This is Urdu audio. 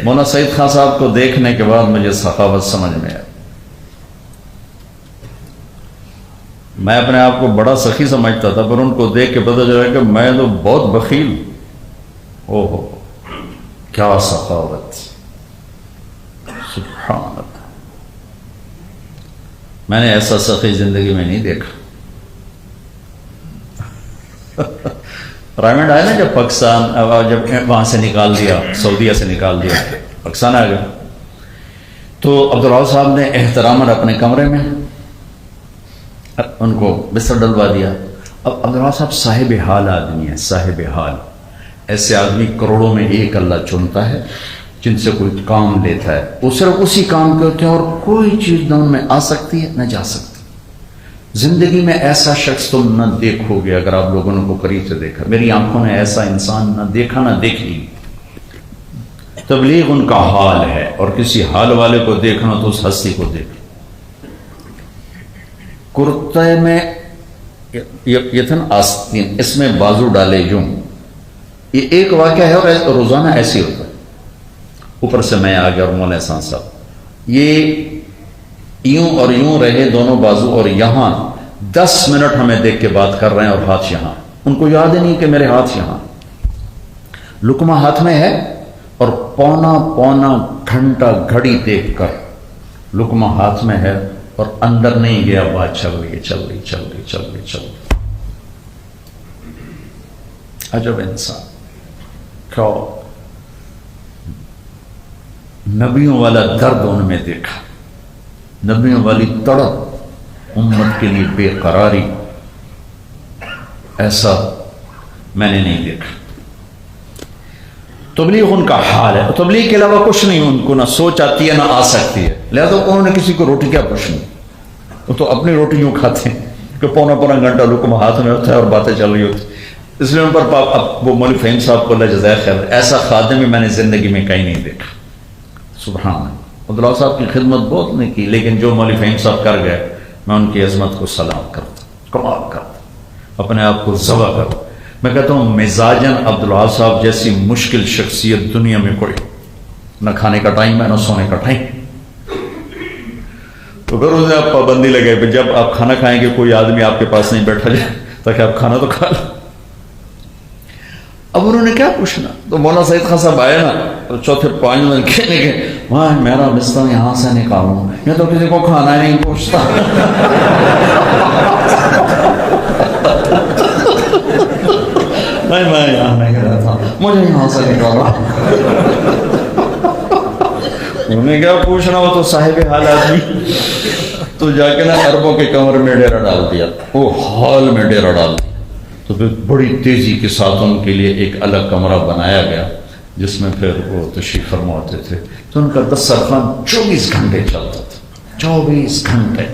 مولانا سعید خان صاحب کو دیکھنے کے بعد مجھے سخاوت سمجھ میں آئی. میں اپنے آپ کو بڑا سخی سمجھتا تھا، پر ان کو دیکھ کے پتہ چلا کہ میں تو بہت بخیل ہوں. اوہ کیا سخاوت، سبحان اللہ. میں نے ایسا سخی زندگی میں نہیں دیکھا. رائمنڈ آیا نا جب پاکستان، جب وہاں سے نکال دیا، سعودیہ سے نکال دیا، پاکستان آ گیا، تو عبدالرؤف صاحب نے احتراماً اپنے کمرے میں ان کو بستر ڈلوا دیا. اب عبدالرؤف صاحب صاحب حال آدمی ہے، صاحب حال. ایسے آدمی کروڑوں میں ایک اللہ چنتا ہے جن سے کوئی کام لیتا ہے، وہ صرف اسی کام کرتے ہیں اور کوئی چیز نہ ان میں آ سکتی ہے نہ جا سکتی. زندگی میں ایسا شخص تم نہ دیکھو گے اگر آپ لوگوں نے کو قریب سے دیکھا. میری آنکھوں نے ایسا انسان نہ دیکھا نہ دیکھی. تبلیغ ان کا حال ہے، اور کسی حال والے کو دیکھنا تو اس ہستی کو دیکھ. کرتے میں یہ تھا نا آستین، اس میں بازو ڈالے یوں. یہ ایک واقعہ ہے اور روزانہ ایسے ہوتا ہے. اوپر سے میں آ گیا اور مولانا احسان صاحب یہ یوں اور یوں رہے دونوں بازو، اور یہاں 10 منٹ ہمیں دیکھ کے بات کر رہے ہیں اور ہاتھ یہاں. ان کو یاد ہی نہیں کہ میرے ہاتھ یہاں. لقمہ ہاتھ میں ہے اور پونا گھنٹہ گھڑی دیکھ کر لقمہ ہاتھ میں ہے اور اندر نہیں گیا. بات چل رہی. عجب انسان. کیا نبیوں والا درد ان میں دیکھا، نبیوں والی تڑپ، امت کے لیے بے قراری، ایسا میں نے نہیں دیکھا. تبلیغ ان کا حال ہے. تبلیغ کے علاوہ کچھ نہیں ان کو، نہ سوچ آتی ہے نہ آ سکتی ہے. لہذا انہوں نے کسی کو روٹی کیا پوچھنی، وہ تو اپنی روٹی یوں کھاتے ہیں کہ پونا گھنٹہ لقمہ ہاتھ میں ہوتا ہے اور باتیں چل رہی ہوتی. اس لیے ان پر وہ مولوی فہیم صاحب کو اللہ جزائے خیر، ایسا خادم میں نے زندگی میں کہیں نہیں دیکھا. سبحان اللہ. عبداللہ صاحب کی خدمت بہت نہیں کی، لیکن جو مولوی فہیم صاحب کر گئے میں ان کی عظمت کو سلام کرتا، کمال کرتا، اپنے آپ کو ذبح کرتا. میں کہتا ہوں مزاجن عبداللہ صاحب جیسی مشکل شخصیت دنیا میں کوئی، نہ کھانے کا ٹائم ہے نہ سونے کا ٹائم. تو پھر اسے آپ پابندی لگے، جب آپ کھانا کھائیں گے کوئی آدمی آپ کے پاس نہیں بیٹھا جائے تاکہ آپ کھانا تو کھا لیں. اب انہوں نے کیا پوچھنا. تو مولانا سعید خان صاحب آئے نا تو چوتھے 5 منٹ کہنے کے وہاں میرا بستر یہاں سے نکالوں، یہ تو کسی کو کھانا ہی نہیں پوچھتا. میں یہاں نہیں گیا تھا، مجھے یہاں سے نکالا. انہوں نے کیا پوچھنا، وہ تو صاحب حال آدمی. تو جا کے نا عربوں کے کمرے میں ڈیرا ڈال دیا، وہ ہال میں ڈیرا ڈال دیا. تو پھر بڑی تیزی کے ساتھ ان کے لیے ایک الگ کمرہ بنایا گیا جس میں پھر وہ تشریف فرما ہوتے تھے. تو ان کا دسترخوان 24 گھنٹے چلتا تھا، 24 گھنٹے.